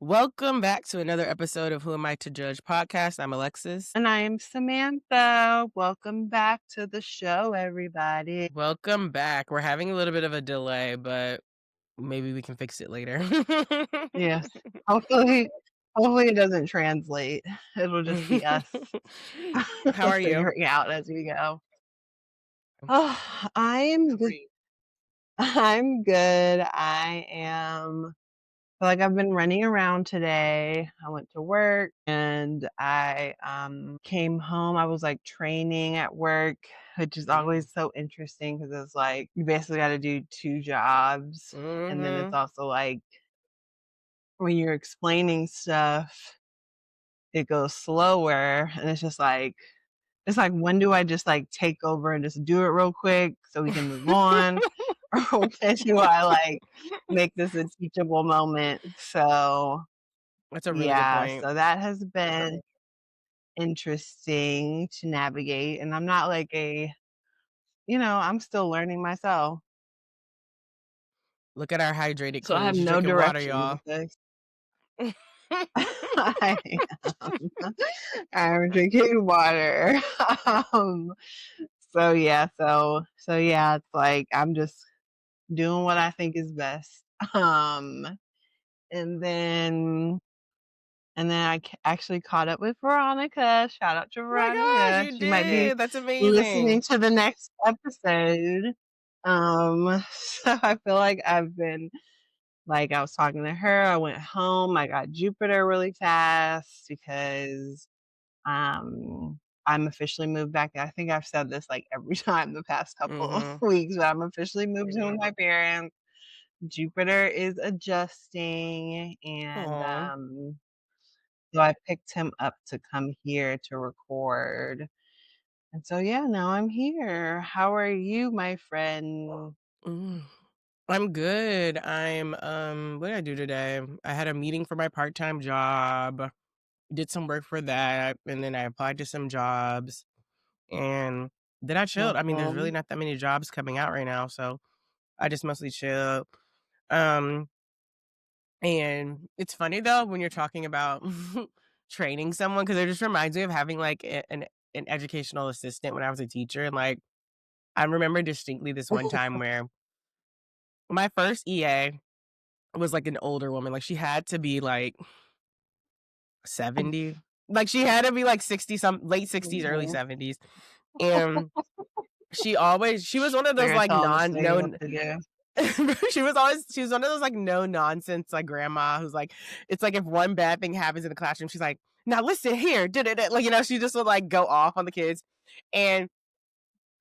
Welcome back to another episode of Who Am I to Judge podcast. I'm Alexis. And I'm Samantha. Welcome back to the show, everybody. Welcome back. We're having a little bit of a delay, but maybe we can fix it later. Yes. Hopefully, hopefully it doesn't translate. It'll just be us How are you? figuring out as we go. Oh, I'm good. I'm good. I feel like I've been running around today. I went to work and I came home. I was like training at work, which is always so interesting because it's like you basically got to do two jobs. And then it's also like when you're explaining stuff, it goes slower and it's like when do I just like take over and just do it real quick so we can move on? Or when do I like make this a teachable moment? So That's a really good yeah, point. so that has been interesting to navigate, and I'm not like I'm still learning myself. Look at our hydrated So I queen. have She's no drinking water, direction y'all. because I I'm drinking water. Um, so yeah, it's like I'm just doing what I think is best. Um, and then actually caught up with Veronica. Shout out to Oh my gosh, Veronica. you She might be did. That's listening amazing. to the next episode. So I feel like I was talking to her. I went home. I got Jupiter really fast because I'm officially moved back. I think I've said this like every time the past couple of weeks, but I'm officially moved in with my parents. Jupiter is adjusting, and Aw. so I picked him up to come here to record. And so yeah, now I'm here. How are you, my friend? Mm. I'm good. What did I do today? I had a meeting for my part-time job, did some work for that, and then I applied to some jobs, and then I chilled. I mean, there's really Mhm. not that many jobs coming out right now, so I just mostly chilled. Um, and it's funny though when you're talking about training someone because it just reminds me of having like an educational assistant when I was a teacher, and like I remember distinctly this one time where my first EA was like an older woman, like she had to be like 70. Like, she had to be, like, 60 some late 60s, early Mhm. 70s, and she was one of They're those, gonna like, tell them to non tell you what no to do. she was one of those, like, no nonsense, like, grandma who's, like it's like if one bad thing happens in the classroom, she's like, "Now listen here, da da da," like, she just would, like, go off on the kids, and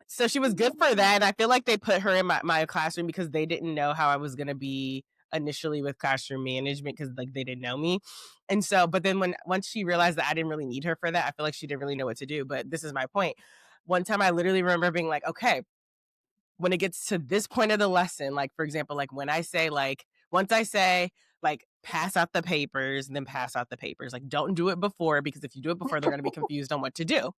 so she was good for that, and I feel like they put her in my classroom because they didn't know how I was gonna be initially with classroom management because like they didn't know me. And so, but then once she realized that I didn't really need her for that, I feel like she didn't really know what to do. But this is my point. One time I literally remember being like, okay, when it gets to this point of the lesson, like for example, like when I say like once I say like pass out the papers, then pass out the papers. Like don't do it before because if you do it before, they're gonna be confused on what to do.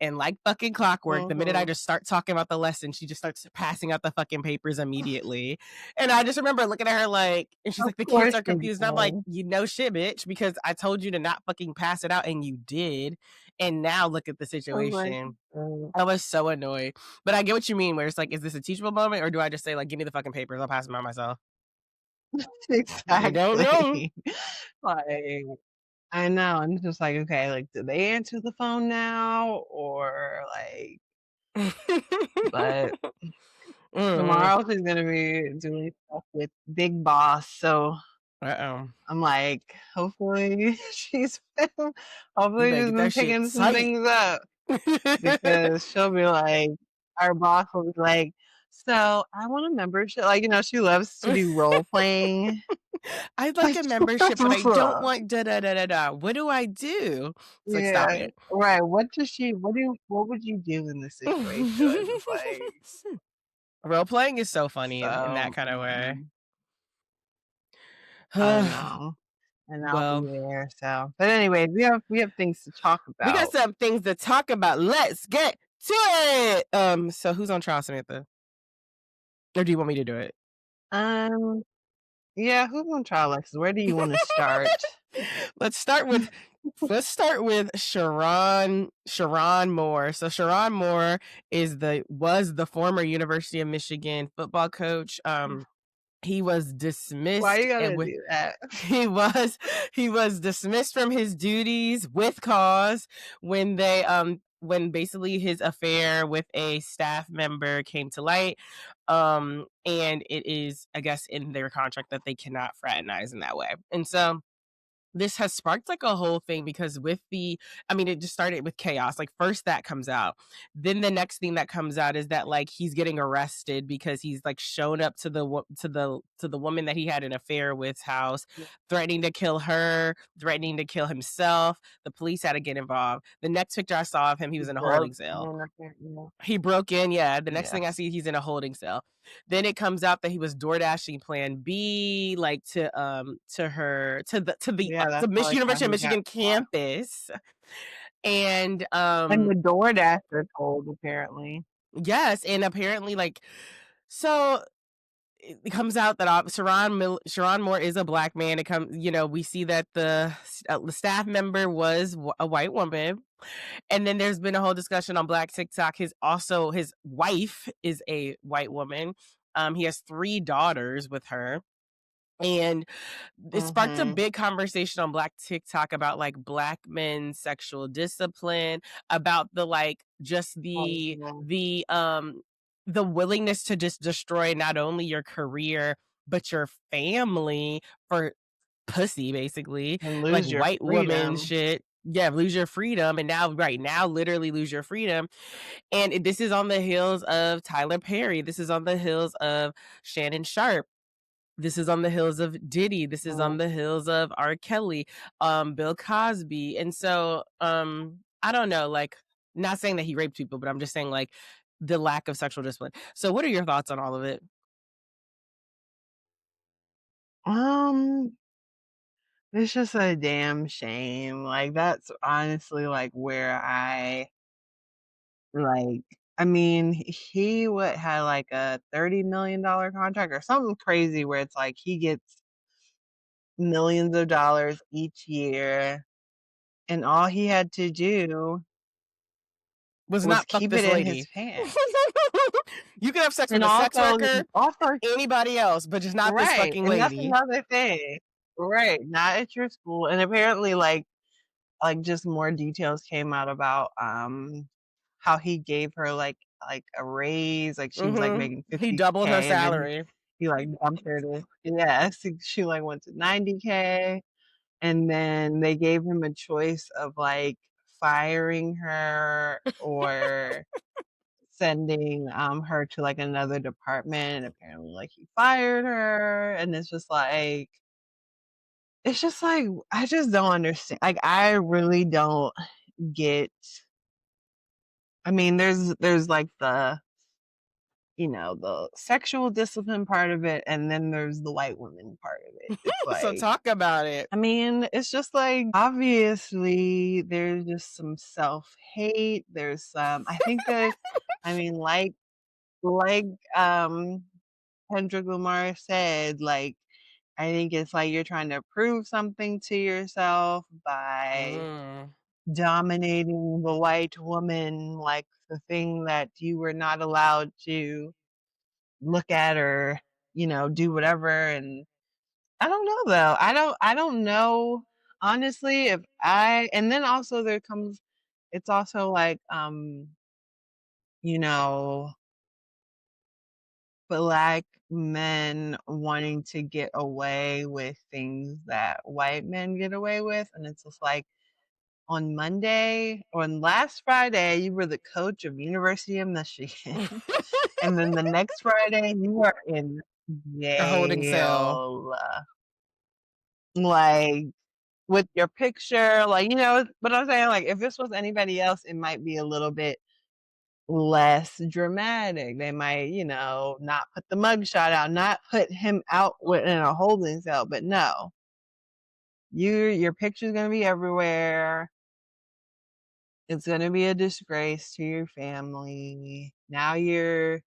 And like fucking clockwork, the minute I Mhm. just start talking about the lesson, she just starts passing out the fucking papers immediately. And I just remember looking at her like, and she's Of like, the kids course are you confused. And I'm like, do. you know shit, bitch, because I told you to not fucking pass it out and you did. And now look at the Oh my situation. God. I was so annoyed. But I get what you mean, where it's like, is this a teachable moment or do I just say, like, give me the fucking papers? I'll pass them out myself. I don't know. Exactly. Like, I know. And it's just like, okay, like, do they answer the phone now? Or like, but Mm. tomorrow she's gonna be doing stuff with Big Boss. So Uh-oh. I'm like, hopefully You hopefully better she's get been that shit picking some tight. things up because she'll be like, our boss will be like, so I want a membership. Like, she loves to do role playing. I'd like Like, a membership, but I don't want da da da da da. What do I do? It's like, stop yeah, it. right. What would you do in this situation? It's like, Role playing is so funny in that so kind of way. I know. And I'll be Well, there. So, but anyway, we have things to talk we got about. some things to talk about. Let's get to it. So who's on trial, Samantha? Or do you want me to do it? Um, Yeah, who's gonna try, Alexis? Where do you wanna start? Let's start with Sherrone Moore. So Sherrone Moore was the former University of Michigan football coach. He was Why dismissed you and gotta with do that? he was he was dismissed from his duties with cause when basically his affair with a staff member came to light. And it is, I guess, in their contract that they cannot fraternize in that way. And so this has sparked like a whole thing because it just started with chaos. Like first that comes out. Then the next thing that comes out is that like he's getting arrested because he's like shown up to the woman that he had an affair with's house, threatening to kill her, threatening to kill himself. The police had to get involved. The next picture I saw of him, he was in a Broke holding cell. in apparently. He broke in, yeah. The next Yeah. thing I see, he's in a holding cell. Then it comes out that he was door dashing Plan B, like to her to the Yeah, to that's probably how University of he got Michigan caught. campus, and And the DoorDash told, apparently. yes, and apparently like so it comes out that Sharon Moore is a black man. It comes, we see that the staff member was a white woman. And then there's been a whole discussion on Black TikTok. His wife is a white woman. He has 3 daughters with her. And it sparked a Mhm. big conversation on Black TikTok about like black men's sexual discipline, about the like just Mhm. the willingness to just destroy not only your career but your family for pussy, basically, And like lose your white woman freedom. shit. Yeah, lose your freedom. And now, right now, literally lose your freedom. And this is on the heels of Tyler Perry. This is on the heels of Shannon Sharp. This is on the hills of Diddy. This is on Mhm. the hills of R. Kelly, Bill Cosby. And so, I don't know, like, not saying that he raped people, but I'm just saying, like, the lack of sexual discipline. So, what are your thoughts on all of it? Um, it's just a damn shame. Like, that's honestly, like, where like I mean, he would had, like, a $30 million contract or something crazy where it's like he gets millions of dollars each year, and all he had to do Was was not fuck keep this it in his lady. pants. You can have sex with And a sex also he worker, offered anybody else, but just not this right, fucking and that's lady. another thing. Right, not at your school, and apparently, just more details came out about, how he gave her, like, a raise, like, she was, like, Mhm. making He doubled her 50K, and then salary. he, like, bumped her to yes, she, like, went to 90K, and then they gave him a choice of, like, firing her or sending, her to, like, another department, and apparently, like, he fired her, and it's just like, I just don't understand, like, I really don't get I mean, there's, like, the sexual discipline part of it, and then there's the white woman part of it. It's So like talk about it. I mean, it's just like, obviously, there's just some self-hate, there's some I think that I mean, like, um, Kendrick Lamar said, like, I think it's like you're trying to prove something to yourself by Mm. dominating the white woman, like, the thing that you were not allowed to look at or, do whatever, and I don't know, though. I don't know, honestly, if I and then also there comes it's also like, you know, black men wanting to get away with things that white men get away with, and it's just like, on last Friday, you were the coach of University of Michigan, and then the next Friday, you are in A holding cell. jail, like, with your picture, like, but I'm saying, like, if this was anybody else, it might be a little bit less dramatic. They might, not put the mugshot out, not put him out in a holding cell, but no. Your picture's gonna be everywhere. It's gonna be a disgrace to your family. Now he's,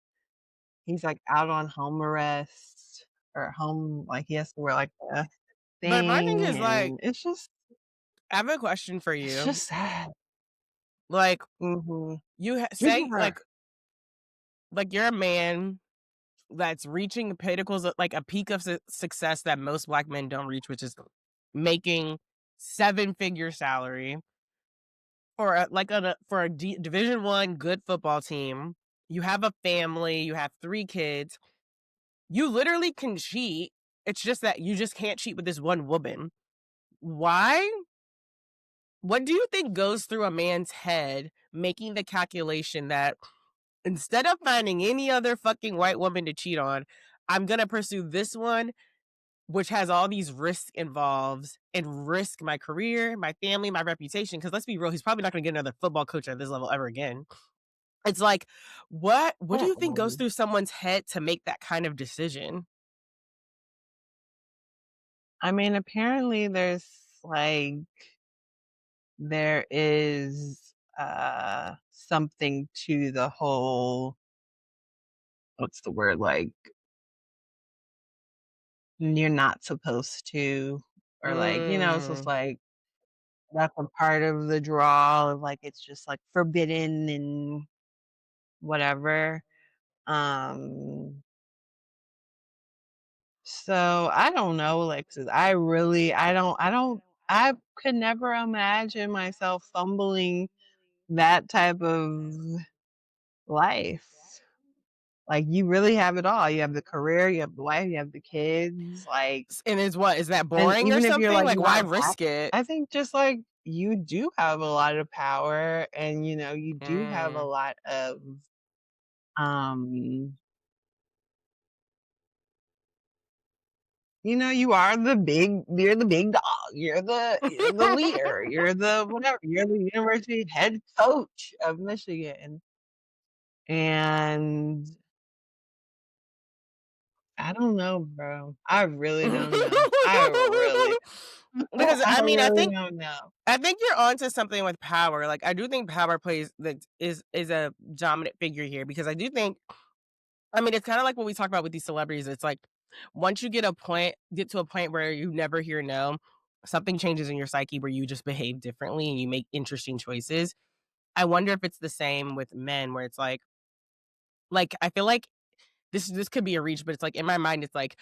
like, out on home arrest. or home, like, he has to wear, like, a But my thing thing, is, like, and I have a question for it's you. just sad. Like, Mhm. say, like you're a man that's reaching the pinnacles of like a peak of success that most black men don't reach, which is making seven-figure salary for Division One good football team. You have a family, you have 3 kids. You literally can cheat. It's just that you just can't cheat with this one woman. Why? What do you think goes through a man's head making the calculation that instead of finding any other fucking white woman to cheat on, I'm gonna pursue this one, which has all these risks involved and risk my career, my family, my reputation. Because let's be real, he's probably not gonna get another football coach at this level ever again. It's like, what do you think goes Mm-mm. through someone's head to make that kind of decision? I mean, apparently there is, something to the whole what's the word, like, you're not supposed to, or, like, it's just, Mm. like, that's a part of the draw of, like, it's just, like, forbidden and whatever. Um, so I don't know, Alexis. I could never imagine myself fumbling that type of life. Like, you really have it all. You have the career, you have the wife, you have the kids, like, And is what is that and boring or even if you're, something? like, Like, why not happy, risk it? I think just, like, you do have a lot of power and, you do have a Mm. lot of, um you're the big dog, you're the leader, you're the whatever, you're the university head coach of Michigan, and I don't know, bro. I really don't know. Because I I mean, really don't know. I think you're onto something with power. Like I do think power plays that is a dominant figure here because I do think I mean it's kind of like what we talk about with these celebrities. It's like once you get to a point where you never hear no, something changes in your psyche where you just behave differently and you make interesting choices. I wonder if it's the same with men where it's like I feel like this could be a reach, but it's like in my mind it's like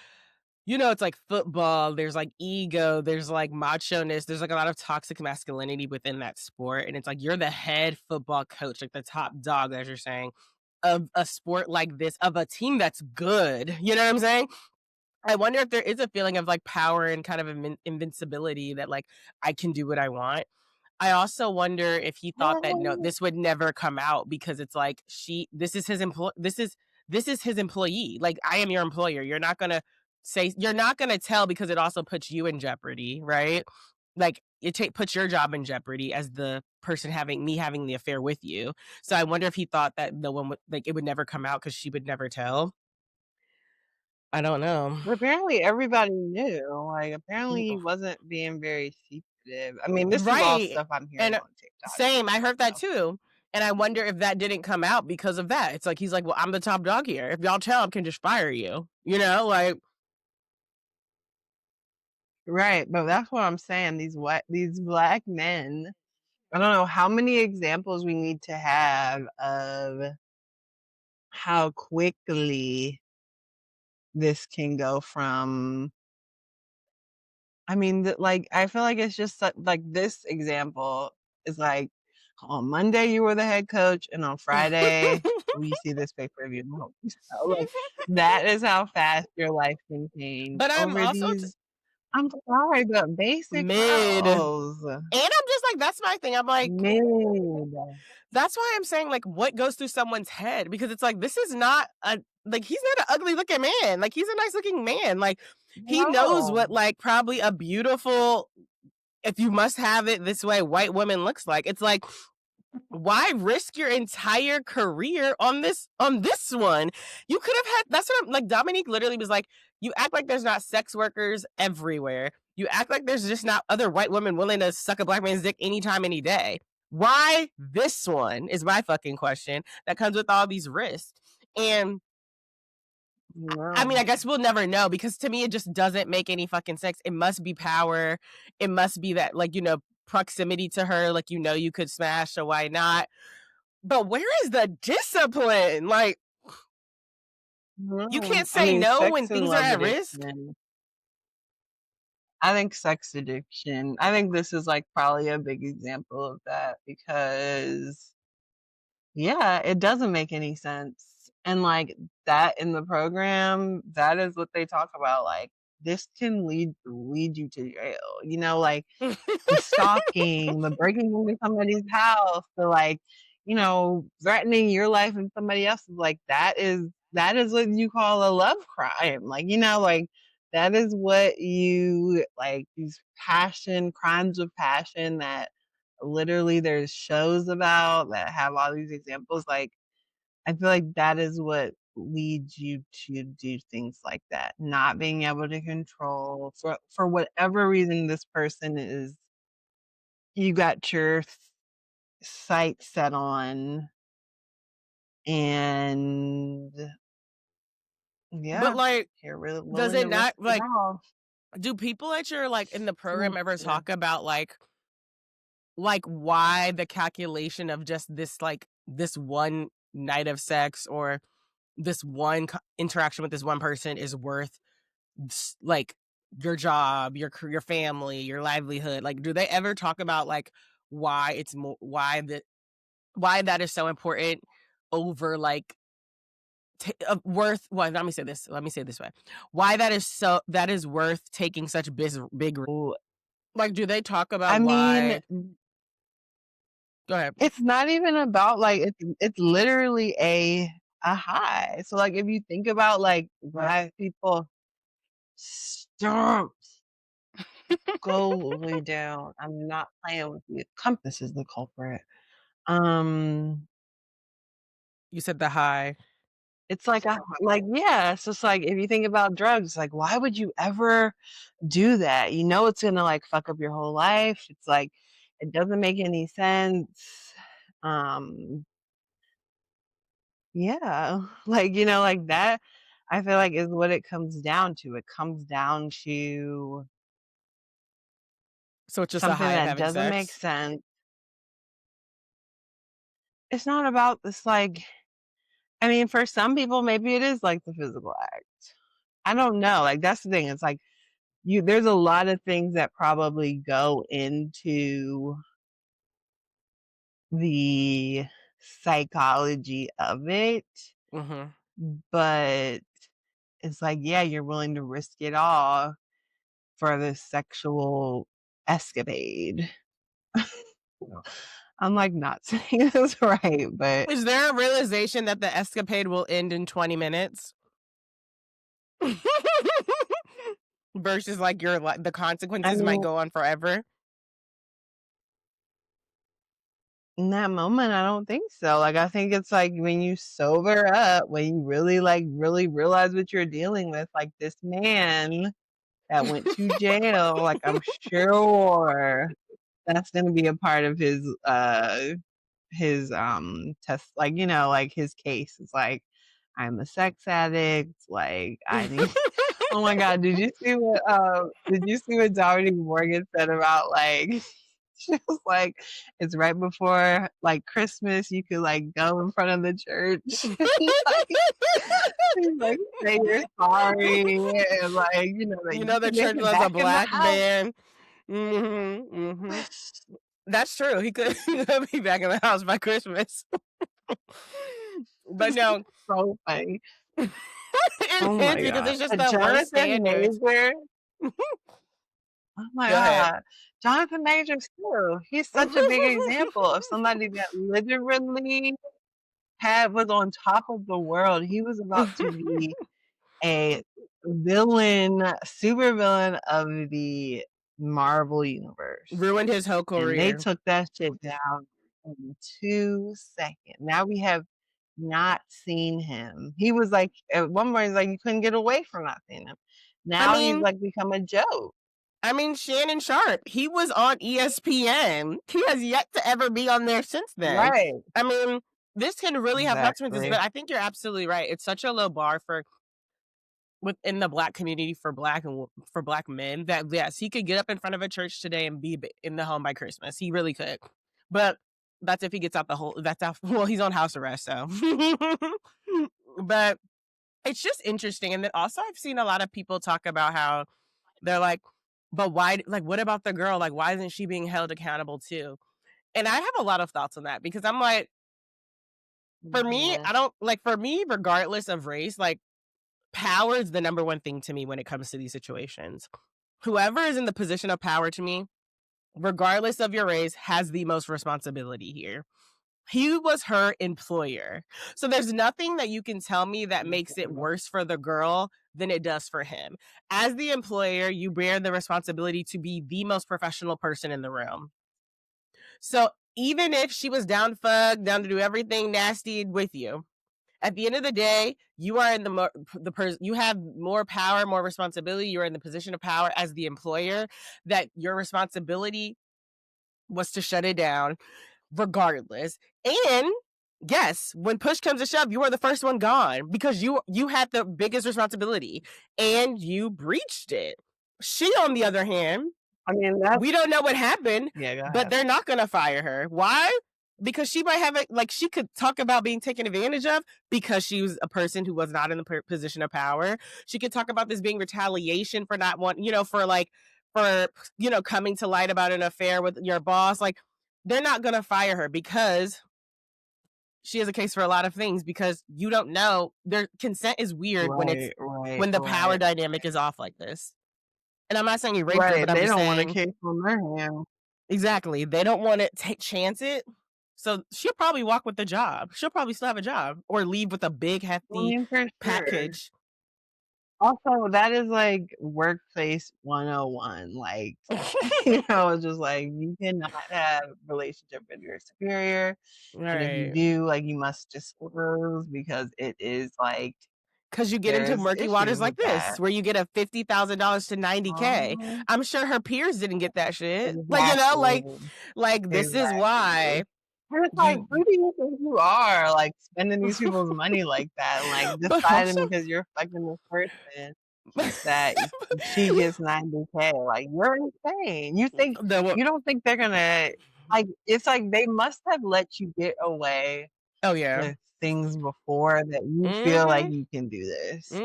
it's like football, there's like ego, there's like macho-ness, there's like a lot of toxic masculinity within that sport. And it's like you're the head football coach, like the top dog, as you're saying, of a sport like this, of a team that's good. You know what I'm saying? I wonder if there is a feeling of like power and kind of invincibility that like I can do what I want. I also wonder if he thought that no, Um, this would never come out because it's like this is his employee. Like I am your employer. You're not gonna tell because it also puts you in jeopardy, right? Like puts your job in jeopardy as the person having the affair with you. So I wonder if he thought that no one would like it would never come out because she would never tell. I don't know. Apparently everybody knew, like, apparently he wasn't being very secretive. I mean, this is all Right. stuff I'm hearing And on TikTok, same, I heard that so too. And I wonder if that didn't come out because of that. It's like he's like, "Well, I'm the top dog here. If y'all tell, I can just fire you." You know, like right, but that's what I'm saying, these black men, I don't know how many examples we need to have of how quickly this can go from I mean, like, I feel like it's just like this example is like, on Monday you were the head coach, and on Friday we see this pay-per-view. No, so, like, that is how fast your life can change but I'm over also these I'm sorry, but basic mid. And roles. I'm just like, that's my thing. I'm like, Mid. that's why I'm saying like what goes through someone's head because it's like this is not a like he's not an ugly looking man. Like he's a nice looking man. Like he knows No. what like probably a beautiful if you must have it this way white woman looks like. It's like why risk your entire career on this one? You could have had that's what I'm like Dominique literally was like, you act like there's not sex workers everywhere. You act like there's just not other white women willing to suck a black man's dick anytime, any day. Why this one is my fucking question that comes with all these risks. And I mean, No. I guess we'll never know because to me, it just doesn't make any fucking sense. It must be power. It must be that, like, proximity to her. Like, you could smash, so why not? But where is the discipline? Like, you No. can't I say mean, no sex when and things are love at risk. addiction. I think sex addiction. I think this is like probably a big example of that because yeah, it doesn't make any sense. And like that in the program, that is what they talk about. Like this can lead you to jail. Like the stalking, the breaking into somebody's house, the like, threatening your life and somebody else's. Like that is what you call a love crime. Like, like that is what you like these crimes of passion that literally there's shows about that have all these examples. Like I feel like that is what leads you to do things like that. Not being able to control for whatever reason this person is you got your sight set on and But yeah, like, you're really does willing it to risk not it like? all. Do people at your like in the program Mm, ever yeah. talk about like why the calculation of just this like this one night of sex or this one interaction with this one person is worth like your job, your family, your livelihood? Like, do they ever talk about like why it's more why that is so important over like worth? Well, let me say this. Let me say it this way: why that is worth taking such big Ooh, like? Do they talk I about mean, why? Go ahead. it's not even about like it's literally a high. So like if you think about like why people stop go way down. I'm not playing with you. Compass is the culprit. Um You said the high. it's like yeah, it's just like if you think about drugs, like why would you ever do that? You know it's gonna like fuck up your whole life. It's like it doesn't make any sense. Um yeah. Like that I feel like is what it comes down to. It comes down to So it's just a something high of that having doesn't make sex. sense. It's not about this like I mean, for some people, maybe it is like the physical act. I don't know. Like that's the thing. It's like there's a lot of things that probably go into the psychology of it, Hmm. but it's like, yeah, you're willing to risk it all for this sexual escapade. I'm like not saying this right, but Is there a realization that the escapade will end in 20 minutes? Versus like the I consequences might mean, go on forever. in that moment, I don't think so. Like, I think it's like when you sober up, when you really really realize what you're dealing with. Like this man that went to jail, like I'm sure that's gonna be a part of his test, like, like his case is like, I'm a sex addict, like I need oh my god, did you see what Dominique Morgan said about like she was like, it's right before like Christmas, you could like go in front of the church and like say you're sorry and like, that you The can make church it was a back in the black house. man. That's true. He could be back in the house by Christmas. But It's no, so funny. it Oh is my because god. it's just the worst Jonathan standards. Major. Oh my Go ahead. god. Jonathan Majors too. He's such a big example of somebody that literally was on top of the world. He was about to be a villain, super villain of the Marvel universe. Ruined his whole And they career. took that shit down in 2 seconds. Now we have not seen him. He was like at one point he's like you couldn't get away from not seeing him. I Now he's mean, like become a joke. Shannon Sharp, he was on ESPN. He has yet to ever be on there since then. Right. I mean, this can really have consequences, Exactly. but I think you're absolutely right. It's such a low bar for within the black community for for black men that yes, he could get up in front of a church today and be in the home by Christmas. He really could. But that's if he gets out the whole that's out well, he's on house arrest, so but it's just interesting. And then also I've seen a lot of people talk about how they're like, but why like what about the girl? Like, why isn't she being held accountable too? And I have a lot of thoughts on that because I'm like, for me, Mhm. I don't like for me, regardless of race, like power is the number one thing to me when it comes to these situations. Whoever is in the position of power to me, regardless of your race, has the most responsibility here. He was her employer. So there's nothing that you can tell me that makes it Mhm. worse for the girl than it does for him. As the employer, you bear the responsibility to be the most professional person in the room. So even if she was down to fuck, down to do everything nasty with you, at the end of the day, you are in the person you have more power, more responsibility. You're in the position of power as the employer that your responsibility was to shut it down regardless. And yes, when push comes to shove, you are the first one gone because you had the biggest responsibility and you breached it. She, on the other hand, I mean, that's we don't know what happened, yeah, go but ahead. they're not gonna fire her. Why? Because she might have it like she could talk about being taken advantage of because she was a person who was not in the position of power. She could talk about this being retaliation for not wanting, for like, for, coming to light about an affair with your boss. Like, they're not gonna fire her because she has a case for a lot of things because you don't know. Their consent is weird when it's Right, right, when the power right. dynamic is off like this. And I'm not saying you raped her, Right, but I'm they just don't want a saying case on their hands. exactly. They don't want to take chance it. So she'll probably walk with the job. She'll probably still have a job or leave with a big I hefty mean, for sure. package. Also, that is like workplace 101. Like, it's just like you cannot have a relationship with your superior. And if you Right. do, like you must disclose because it is like Because you get into there's murky issues waters like with this, that. where you get a $50,000 to 90K. Um, I'm sure her peers didn't get that shit. Like, exactly. this is Exactly. why And it's like, you, who do you think you are? Like spending these people's money like that and like but also, deciding because you're fucking this person that she gets 90K. Like you're insane. the, You don't think they're gonna like it's like they must have let you get away oh yeah. with things before that you feel like Hmm. you can do this.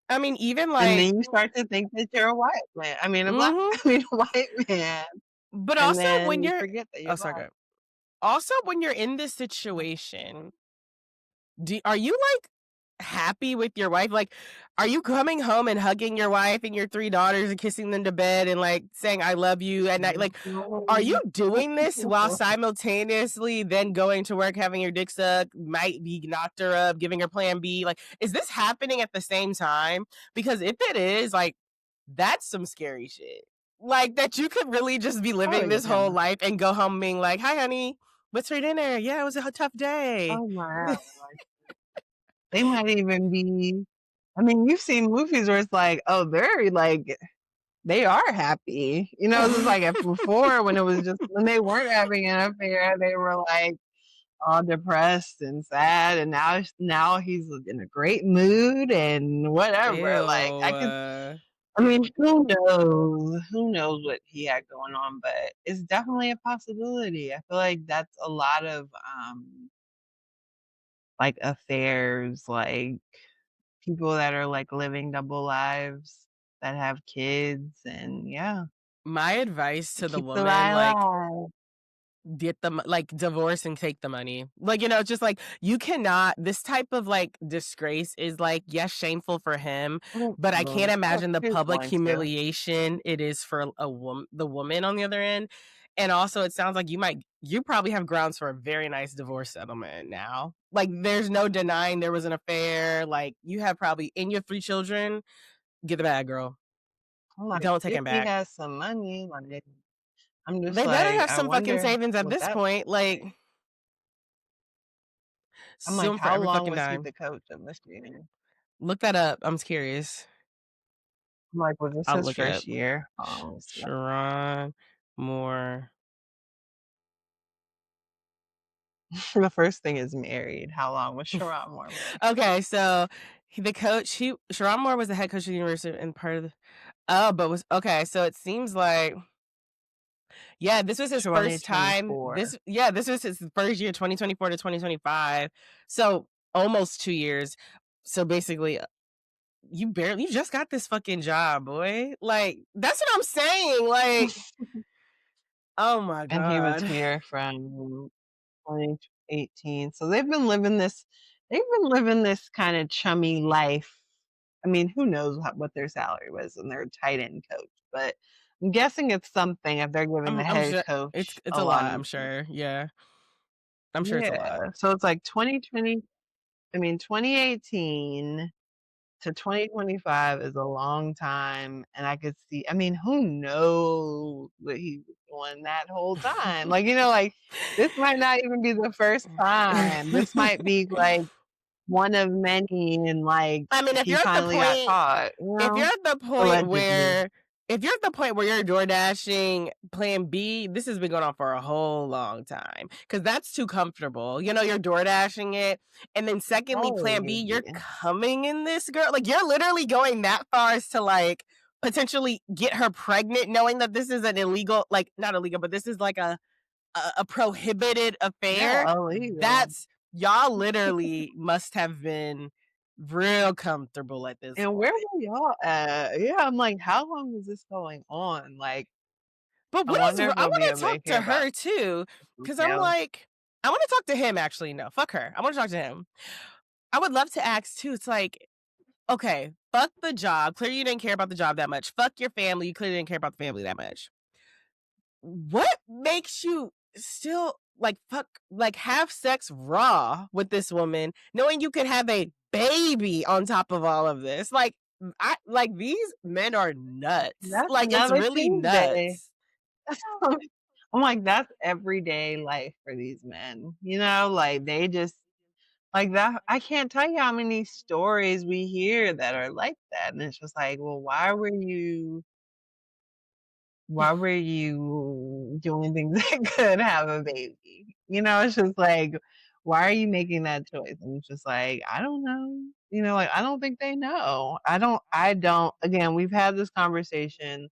I mean, even And like, then you start to think that you're a white man. I mean a black hmm I mean a white man. but And also then when you you're, forget that you're oh, sorry, black. go. Also, when you're in this situation, are you like happy with your wife? Like, are you coming home and hugging your wife and your three daughters and kissing them to bed and like saying I love you at night? Like, are you doing this while simultaneously then going to work, having your dick sucked, might be knocked her up, giving her plan B? Like, is this happening at the same time? Because if it is, like, that's some scary shit. Like, that you could really just be Oh living this whole yeah. life and go home being like, hi, honey, what's for dinner? Yeah, it was a tough day. Oh my God. They might even be I mean, you've seen movies where it's like, oh, they're like they are happy. It's just like before when it was just when they weren't having an affair, they were like all depressed and sad, and now he's in a great mood and whatever. Ew. Like I mean, who knows? Who knows what he had going on, but it's definitely a possibility. I feel like that's a lot of like affairs, like people that are like living double lives that have kids and yeah, My advice to the keep the woman, lie like, alive. get them like divorce and take the money. Like, it's just like you cannot this type of like disgrace is like, yes, shameful for him, but I can't Of imagine the who's public going to? humiliation it is for the woman on the other end. And also it sounds like you probably have grounds for a very nice divorce settlement now. Like there's no denying there was an affair. Like you have probably in your three children, get the bag, girl. I'm like, Don't take if him he back. has some money, like I'm just They better like, have I some fucking wonder savings at what this that point. looks Like like. I'm like, soon for how every long fucking was he dime. the coach of Michigan? Look that up. I'm curious. I'm like, was this I'll his look it up. first year? Let's see. Sherrone Moore. The first thing is married. How long was Sherrone Moore married? Okay, so The coach, Sherrone Moore was the head coach of the university and part of the but was okay, so it seems like yeah, this was his first time. 2024. This was his first year, 2024 to 2025. So almost 2 years. So basically, you just got this fucking job, boy. Like, that's what I'm saying. Like, oh my And he was God. here from 2018. So they've been living this kind of chummy life. I mean, who knows what their salary was and their tight end coach, but I'm guessing it's something if they're giving the I'm head sure coach it's a a lot lot, of I'm money. sure. Yeah. I'm sure it's a lot. Yeah. So it's like 2020, I mean, 2018 to 2025 is a long time. And I could see, I mean, who knows what he was doing that whole time? Like, like this might not even be the first time. This might be like one of many, and like I mean, he finally got caught, if you're at the point allegedly. where if you're at the point where you're door dashing plan B, this has been going on for a whole long time because that's too comfortable. You're door dashing it. And then secondly, Oh, plan B, you're coming in this girl. Like you're literally going that far as to like potentially get her pregnant, knowing that this is an illegal, like not illegal, but this is like a prohibited affair. yeah, illegal. That's y'all literally must have been real comfortable at this And where point. were y'all at? Yeah, I'm like, how long is this going on? Like, But I what is wonder if I we'll be want to able to talk hear to about her too, because I'm details. like, I want to talk to him actually. No, fuck her. I want to talk to him. I would love to ask too. It's like, okay, fuck the job. Clearly you didn't care about the job that much. Fuck your family. You clearly didn't care about the family that much. What makes you still like have sex raw with this woman, knowing you could have a baby on top of all of this? Like, I like these men are nuts. That's Like, it's another really Tuesday. nuts. I'm like, that's everyday life for these men. Like they just like that. I can't tell you how many stories we hear that are like that. And it's just like, well, why were you doing things that could have a baby? It's just like, why are you making that choice? And it's just like, I don't know. Like I don't think they know. I don't again, we've had this conversation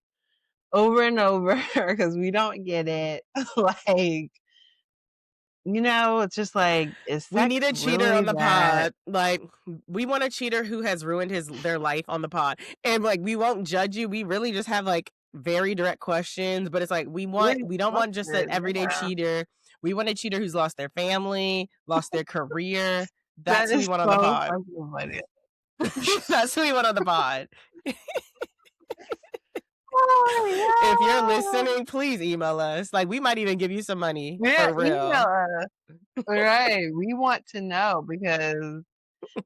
over and over because we don't get it. Like, it's just like, is We sex need a cheater really on the that? pod. Like, we want a cheater who has ruined their life on the pod. And like, we won't judge you. We really just have like very direct questions, but it's like Really we don't want just an frustrated, everyday yeah. cheater. We want a cheater who's lost their family, lost their career. That That's who we is want on the so pod. fucking funny. That's who we want on the pod. If you're Oh, listening, please email us. Like, we might even give you some money yeah. for Yeah, email real. us. Right. We want to know because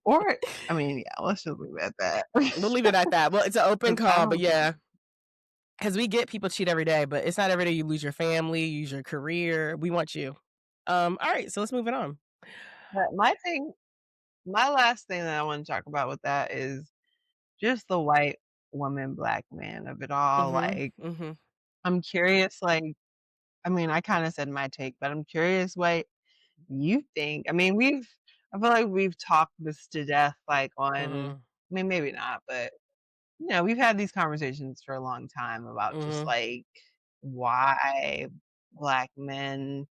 or I mean, yeah, let's just leave it at that. We'll leave it at that. Well, it's an open 'Cause I call, but don't yeah, because we get people cheat every day, but it's not every day you lose your family, you lose your career. We want you. All right, so let's move it on. but my last thing that I want to talk about with that is just the white woman, black man of it all. Mhm. Like, Mhm. I'm curious, like, I mean, I kind of said my take, but I'm curious what you think. I feel like we've talked this to death, like on, Mhm. I mean, maybe not, but we've had these conversations for a long time about just Mhm. like why black men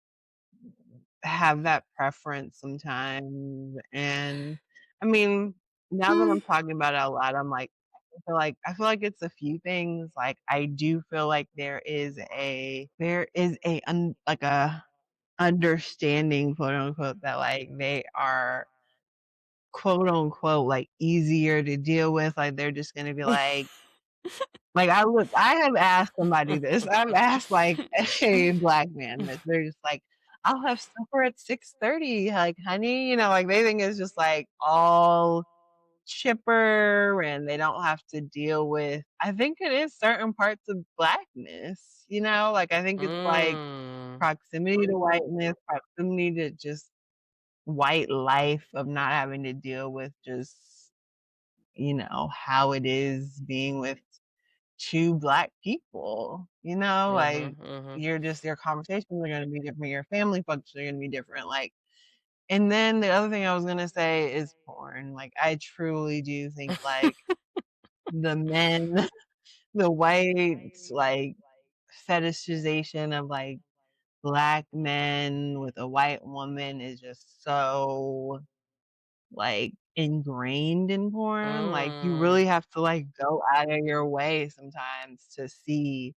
have that preference sometimes. And I mean, now that I'm talking about it a lot, I'm like, I feel like it's a few things. Like I do feel like there is a like a understanding, quote unquote, that like they are, quote unquote, like easier to deal with. Like they're just gonna be like I have asked somebody this. I've asked like a black man this. They're just like, I'll have supper at 6:30, like, honey, like they think it's just like all chipper and they don't have to deal with, I think it is certain parts of blackness, like I think it's like Mm. proximity to whiteness, proximity to just white life of not having to deal with just, how it is being with 2 black people, like Mhm. Mhm. your conversations are gonna be different, your family functions are gonna be different, like And then the other thing I was gonna say is porn. Like, I truly do think, like, the men, the white, like, fetishization of, like, black men with a white woman is just so, like, ingrained in porn. Like, you Mm. really have to, like, go out of your way sometimes to see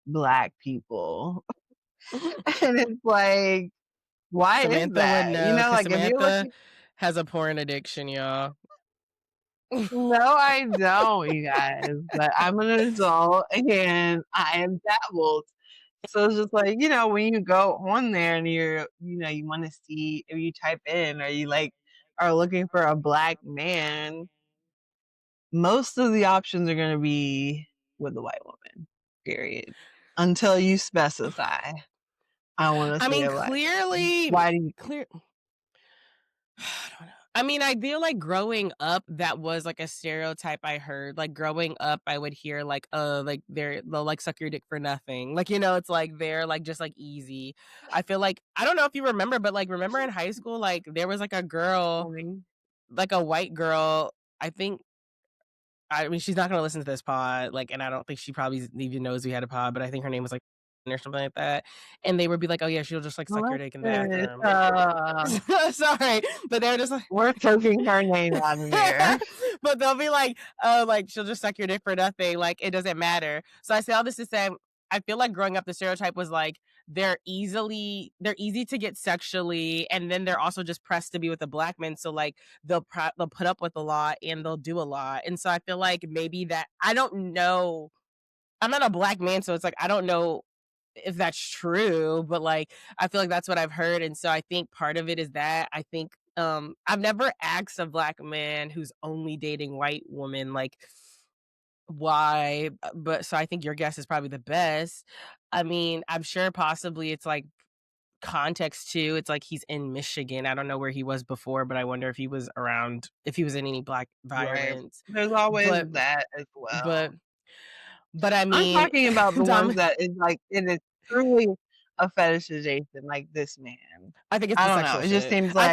black people. And it's like, why is Samantha would that? You know know, because like, if you're Samantha looking. has a porn addiction, y'all. No, I don't, you guys, but I'm an adult and I am dabbled. So it's just like, when you go on there and you wanna see if you type in or you, like, are looking for a black man, most of the options are gonna be with a white woman, period. Until you specify, "I wanna I see mean, a black man." clearly Why do you clear I don't know. I mean, I feel like growing up, that was like a stereotype I heard. Like growing up, I would hear like, like they'll like suck your dick for nothing. Like, it's like they're like just like easy. I feel like I don't know if you remember, but like remember in high school, like there was like a girl, think? like a white girl. I think I mean she's not gonna listen to this pod, like, and I don't think she probably even knows we had a pod, but I think her name was like or something like that. And they would be like, "Oh yeah, she'll just like suck your dick in the Alexis, bathroom." Sorry, but they're just like we're taking her name out of there. but they'll be like, "Oh, like she'll just suck your dick for nothing. Like it doesn't matter." So I say all this to say, I feel like growing up, the stereotype was like they're easy to get sexually, and then they're also just pressed to be with a black man. So like they'll put up with a lot and they'll do a lot. And so I feel like maybe that I don't know. I'm not a black man, so it's like I don't know if that's true, but like I feel like that's what I've heard. And so I think part of it is that I think I've never asked a black man who's only dating white women like why, but so I think your guess is probably the best. I mean, I'm sure possibly it's like context too. It's like he's in Michigan. I don't know where he was before, but I wonder if he was around if he was in any black Right. environments. There's always But that as but well. I I'm mean, talking about the ones Dom that is like it is truly a fetishization, like this man. I think it's I the don't know. sexual It just shit. seems like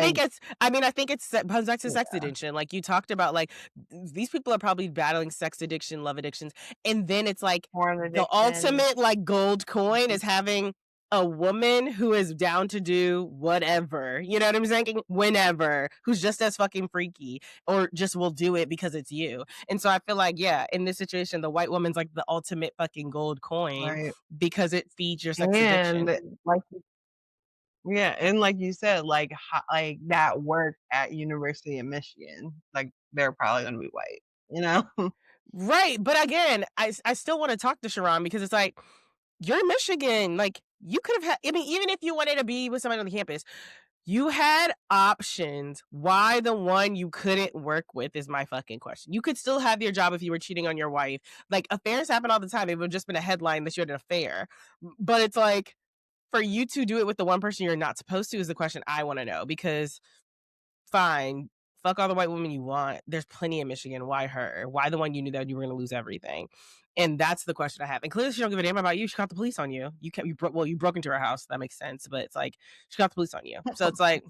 I think it's comes back to sex yeah, addiction. Like you talked about, like these people are probably battling sex addiction, love addictions, and then it's like porn the addiction. ultimate like gold coin is having a woman who is down to do whatever. You know what I'm saying? Whenever, who's just as fucking freaky, or just will do it because it's you. And so I feel like, yeah, in this situation, the white woman's like the ultimate fucking gold coin Right. because it feeds your sex And addiction. like yeah, and like you said, like that work at University of Michigan, like they're probably gonna be white, you know? Right, but again, I still wanna talk to Sherrone because it's like, you're in Michigan, like, you could have had I mean, even if you wanted to be with somebody on the campus, you had options. Why the one you couldn't work with is my fucking question. You could still have your job if you were cheating on your wife. Like, affairs happen all the time. It would have just been a headline that you had an affair. But it's like, for you to do it with the one person you're not supposed to is the question I wanna know because fine. Fuck all the white women you want. There's plenty in Michigan. Why her? Why the one you knew that you were going to lose everything? And that's the question I have. And clearly, she don't give a damn about you. She got the police on you. You broke into her house. That makes sense. But it's like she got the police on you. So it's like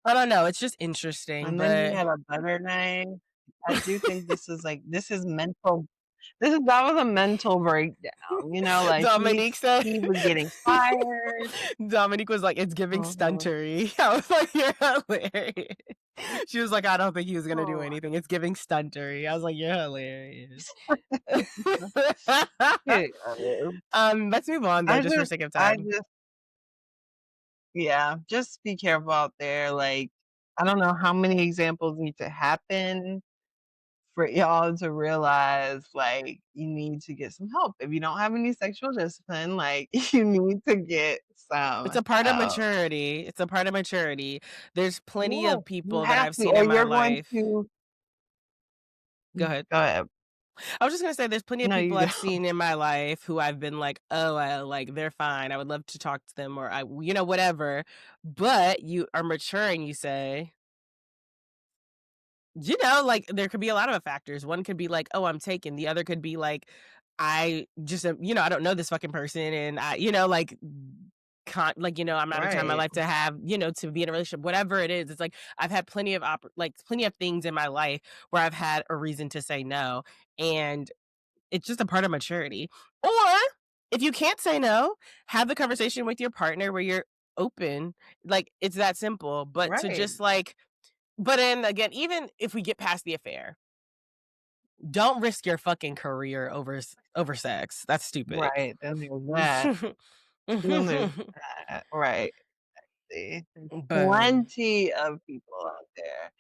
I don't know. It's just interesting. And then he But had a butter knife. I do think this is mental. That was a mental breakdown, like Dominique said, he was getting fired. Dominique was like, "It's giving Mhm. stuntery." I was like, "You're hilarious." She was like, "I don't think he was gonna do Oh anything. It's giving stuntery." I was like, "You're hilarious." my Let's move on though, just for sake of I time. just yeah, just be careful out there. Like, I don't know how many examples need to happen for y'all to realize, like, you need to get some help. If you don't have any sexual discipline, like, you need to get It's some a part of help. maturity. It's a part of maturity. There's plenty Yeah, of you people that have I've to, seen or in my you're going life. to Go ahead. go ahead. I was just gonna say there's plenty of No, people you go. I've seen in my life who I've been like, "Oh, like, they're fine. I would love to talk to them," or whatever. But you are maturing, you say. Like, there could be a lot of factors. One could be like, "Oh, I'm taken." The other could be like, I just am I don't know this fucking person and like like, amount of time in my Right. life to have, to be in a relationship, whatever it is. It's like I've had plenty of plenty of things in my life where I've had a reason to say no. And it's just a part of maturity. Or if you can't say no, have the conversation with your partner where you're open. Like it's that simple. But to Right. just like, but then again, even if we get past the affair, don't risk your fucking career over sex. That's stupid. Right. Then there's that. Then there's that. Right. There's But plenty of people out there.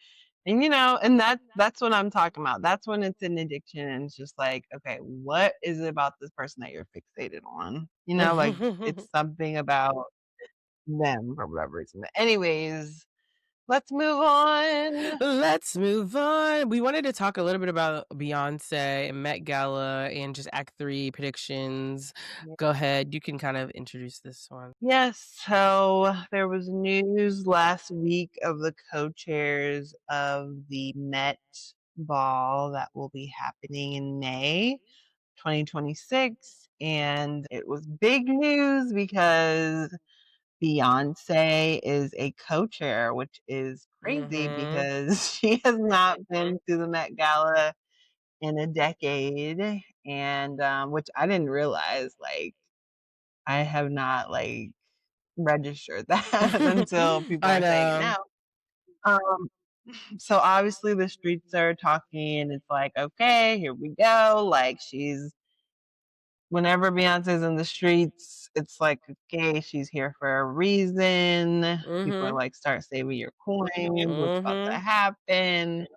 And, and that's what I'm talking about. That's when it's an addiction and it's just like, okay, what is it about this person that you're fixated on? Like it's something about them for whatever reason. But anyways, let's move on. let's move on. We wanted to talk a little bit about Beyonce and Met Gala and just Act 3 predictions. Go ahead. You can kind of introduce this one. Yes, so there was news last week of the co-chairs of the Met Ball that will be happening in May 2026, and it was big news because Beyonce is a co-chair, which is crazy Mhm. because she has not been to the Met Gala in a decade, and which I didn't realize. Like, I have not registered that until people I are saying it know. now. Um, so obviously the streets are talking, and it's like, okay, here we go. Like she's whenever Beyonce's in the streets, it's like, okay, she's here for a reason. People are Mhm. like, start saving your coins. What's about to Mhm. happen?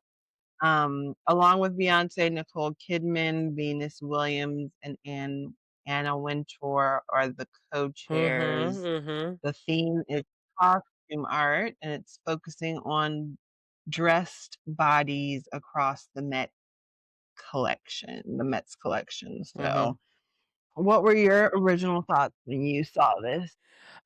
Along with Beyonce, Nicole Kidman, Venus Williams, and Anna Wintour are the Mhm. co-chairs. Mhm. The theme is costume art, and it's focusing on dressed bodies across the Met's collection. Mhm. So, what were your original thoughts when you saw this?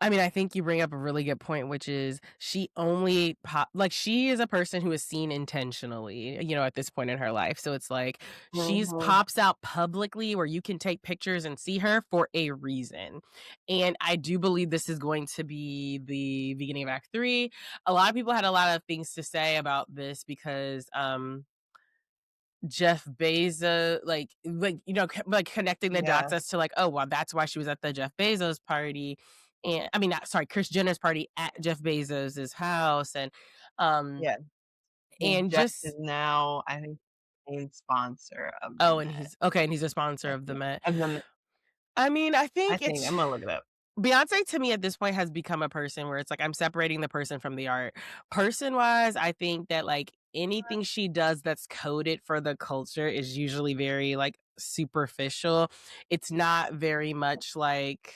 I mean, I think you bring up a really good point, which is she only like she is a person who is seen intentionally, at this point in her life. So it's like she's Mhm. pops out publicly where you can take pictures and see her for a reason. And I do believe this is going to be the beginning of Act 3. A lot of people had a lot of things to say about this because Jeff Bezos, like connecting the dots Yeah, as to like, oh, well, that's why she was at the Jeff Bezos party, and I mean, not sorry, Kris Jenner's party at Jeff Bezos's house, um, yeah. Well, and Jeff is just now, I think, main sponsor of the oh, and Met. he's okay, and he's a sponsor I of the think. Met. And then I mean, I I think think I'm gonna look it up. Beyonce to me at this point has become a person where it's like I'm separating the person from the art. Person wise, I think that like anything she does that's coded for the culture is usually very like superficial. It's not very much like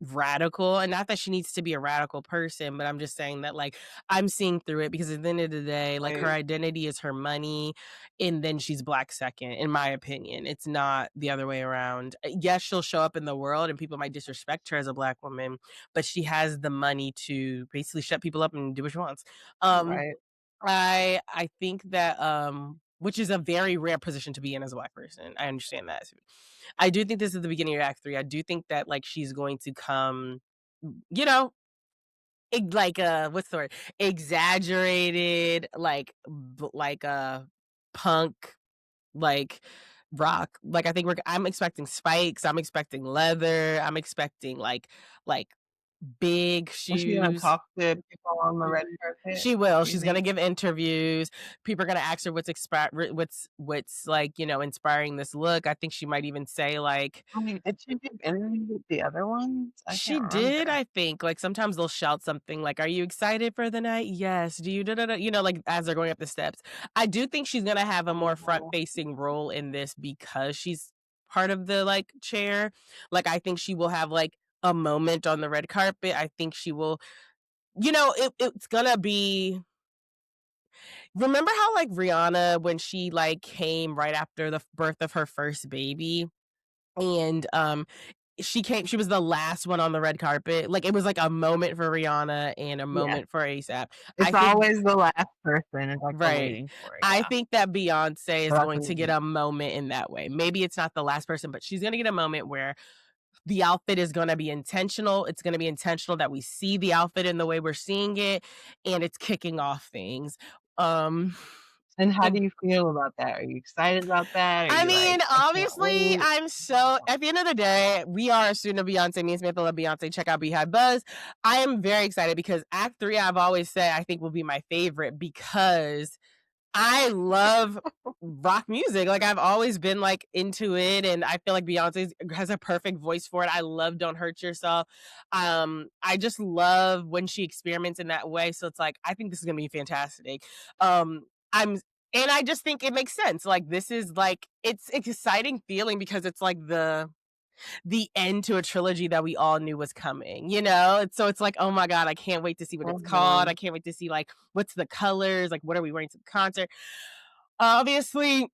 radical, and not that she needs to be a radical person, but I'm just saying that like I'm seeing through it because at the end of the day like her Right, identity is her money, and then she's black second in my opinion. It's not the other way around. Yes, she'll show up in the world and people might disrespect her as a black woman, but she has the money to basically shut people up and do what she wants. um right. I think that which is a very rare position to be in as a black person. I understand that. I do think this is the beginning of Act 3. I do think that like she's going to come, you know, like what's the word? Exaggerated, like punk, like rock. Like I think I'm expecting spikes, I'm expecting leather, I'm expecting like big Was she gonna shoes. talk to people on the red carpet, She will. do you She's gonna think? give interviews. People are gonna ask her what's like, inspiring this look. I think she might even say like I mean, did she give interviews with the other ones? I she can't did, remember. I think. Like sometimes they'll shout something like, "Are you excited for the night?" Yes. Do you da da da? Like as they're going up the steps. I do think she's gonna have a more front Mhm. facing role in this because she's part of the like chair. Like I think she will have like a moment on the red carpet. I think she will. It's gonna be. Remember how like Rihanna when she like came right after the birth of her first baby, and she was the last one on the red carpet. Like it was like a moment for Rihanna and a Yeah. moment for ASAP. I It's think always the last person, it's like we're right. waiting for it, I yeah. think that Beyonce So is that's going to get a moment in that way. Maybe it's not the last person, but she's gonna get a moment where the outfit is gonna be intentional. It's gonna be intentional that we see the outfit in the way we're seeing it, and it's kicking off things. Um, And how and do you feel about that? Are you excited about that? Are I you mean, like, "I can't obviously, wait"? I'm so at the end of the day, we are a student of Beyonce. Me and Samantha love Beyonce. Check out Beehive Buzz. I am very excited because Act 3, I've always said, I think will be my favorite because I love rock music. Like I've always been like into it, and I feel like Beyonce has a perfect voice for it. I love "Don't Hurt Yourself." I just love when she experiments in that way. So it's like I think this is gonna be fantastic. I'm and I just think it makes sense. Like this is like it's an exciting feeling because it's like the end to a trilogy that we all knew was coming, you know? So it's like, oh my God, I can't wait to see what it's called. Mhm. I can't wait to see like what's the colors, like what are we wearing to the concert? Obviously,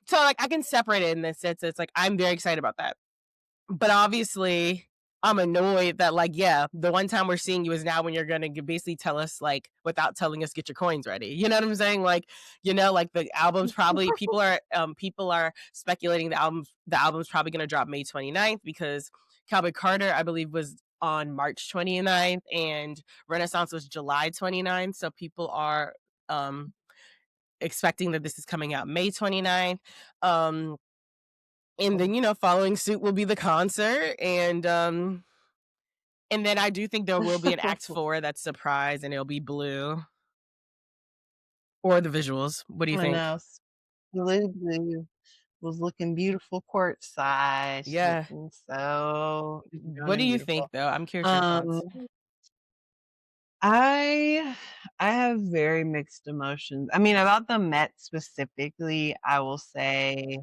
so like I can separate it in this sense. It's like I'm very excited about that. But obviously, I'm annoyed that like, yeah, the one time we're seeing you is now when you're gonna basically tell us like without telling us get your coins ready. You know what I'm saying? Like, like the album's probably people are speculating the album's probably gonna drop May 29th because Cowboy Carter, I believe, was on March 29th and Renaissance was July 29th. So people are um expecting that this is coming out May 29th. Um and then, following suit will be the concert and then I do think there will be an act 4 that's surprise and it'll be blue or the visuals. What do you I think? know. Blue was looking beautiful courtside. She's Yeah. looking so What do stunning you think beautiful. though? I'm curious your Um, thoughts. I I have very mixed emotions. I mean, about the Met specifically, I will say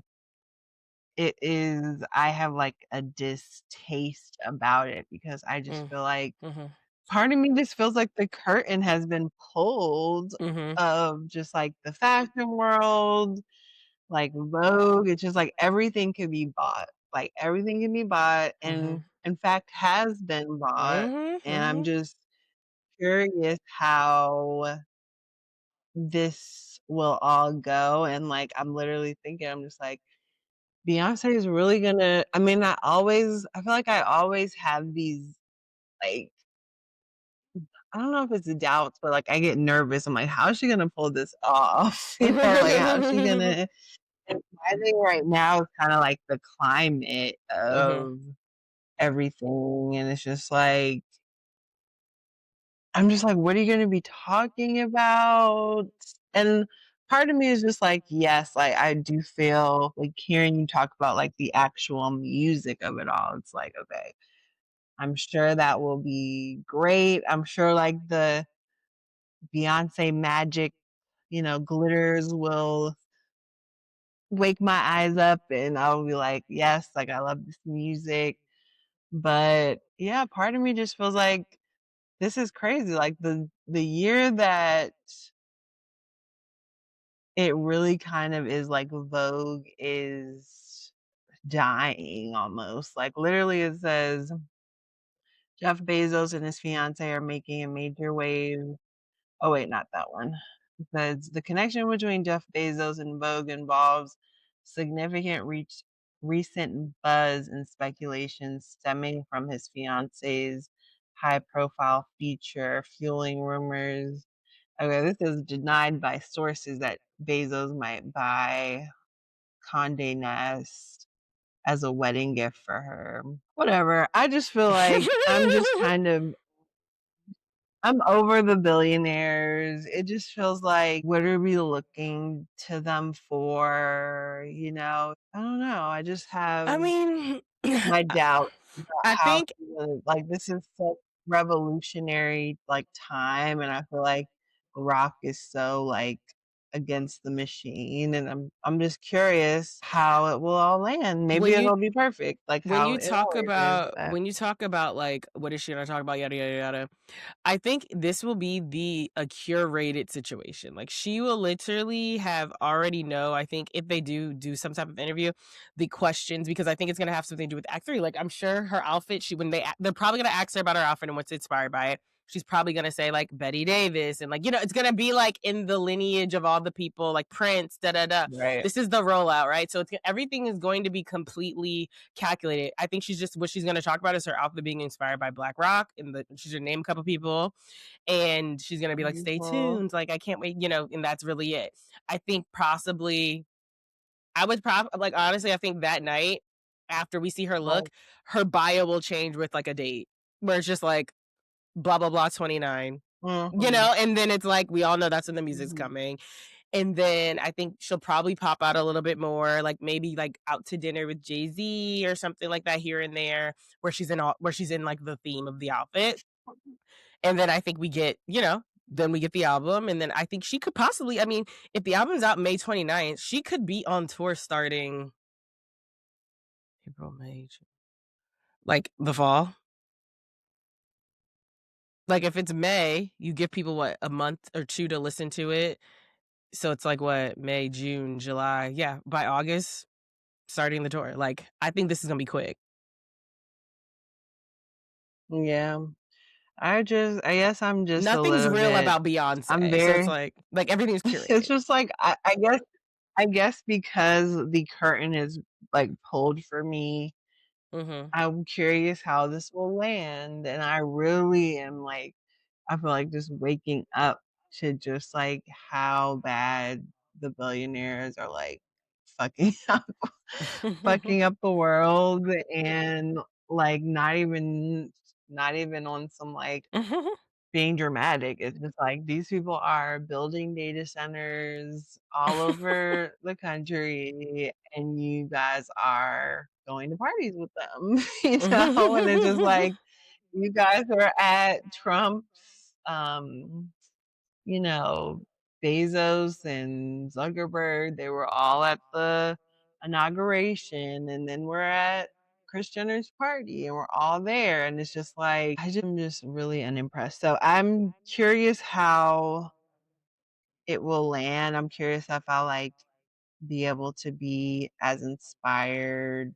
it is I have, like, a distaste about it because I just Mm, feel like mhm, part of me just feels like the curtain has been pulled mhm, of just, like, the fashion world, like Vogue. It's just like everything can be bought. Like, everything can be bought and, mhm, in fact, has been bought, mhm, and I'm mhm. just curious how this will all go, and, like, I'm literally thinking, I'm just like, Beyonce is really gonna I mean, I feel like I always have these, like I don't know if it's doubts, but, like, I get nervous. I'm like, "How is she gonna pull this off?" Like, how is she gonna and I think right now is kinda like the climate Mhm. of everything, and it's just like I'm just like, "What are you gonna be talking about?" And part of me is just like, yes, like, I do feel like hearing you talk about, like, the actual music of it all, it's like, okay, I'm sure that will be great. I'm sure, like, the Beyonce magic, glitters will wake my eyes up, and I'll be like, "Yes, like, I love this music." But, yeah, part of me just feels like this is crazy, like, the year that it really kind of is like Vogue is dying almost, like, literally it says, "Jeff Bezos and his fiancée are making a major wave." Oh, wait, not that one. It says, "The connection between Jeff Bezos and Vogue involves significant recent buzz and speculation stemming from his fiancée's high-profile feature, fueling rumors." Okay, this is denied by sources that Bezos might buy Condé Nast as a wedding gift for her. Whatever. I just feel like I'm over the billionaires. It just feels like, what are we looking to them for, you know? I don't know. I just I have mean, my doubts about I how think like, this is such revolutionary, like, time, and I feel like rock is so, like, against the machine, and I'm just curious how it will all land. Maybe when you it'll be perfect, like when how you it talk always is, about but when you talk about like what is she gonna talk about, yada yada yada. I think this will be a curated situation. Like she will literally have already know. I think if they do some type of interview, the questions because I think it's gonna have something to do with Act 3. Like I'm sure her outfit. They're probably gonna ask her about her outfit and what's inspired by it. she's probably gonna say like Betty Davis and like, it's gonna be like in the lineage of all the people like Prince, da da da. Right. This is the rollout, right? So everything is going to be completely calculated. I think she's just what she's gonna talk about is her outfit being inspired by Black Rock, and she's gonna name a couple people, and she's gonna be like, "Stay Mhm. tuned," like I can't wait, and that's really it. I think possibly I would like honestly, I think that night after we see her Right. look, her bio will change with like a date where it's just like blah blah blah 29. Mhm. And then it's like we all know that's when the music's Mhm. coming. And then I think she'll probably pop out a little bit more, like maybe like out to dinner with Jay-Z or something like that here and there, where she's in like the theme of the outfit. And then I think then we get the album. And then I think she could possibly, I mean, if the album's out May 29th, she could be on tour starting April, May, like the fall. Like if it's May, you give people what, a month or two to listen to it. So it's like what, May, June, July. Yeah, by August, starting the tour. Like I think this is gonna be quick. Yeah. I guess I'm just a Nothing's little real bit about I'm Beyonce. So it's very like everything's it's curated. just like I guess because the curtain is like pulled for me, Mhm. I'm curious how this will land, and I really am like I feel like just waking up to just like how bad the billionaires are like fucking fucking up the world and like not even on some like being dramatic. It's just like these people are building data centers all over the country and you guys are going to parties with them, and it's just like you guys were at Trump's you know, Bezos and Zuckerberg, they were all at the inauguration, and then we're at Kris Jenner's party, and we're all there, and it's just like I'm just really unimpressed. So I'm curious how it will land. I'm curious if I'll like be able to be as inspired,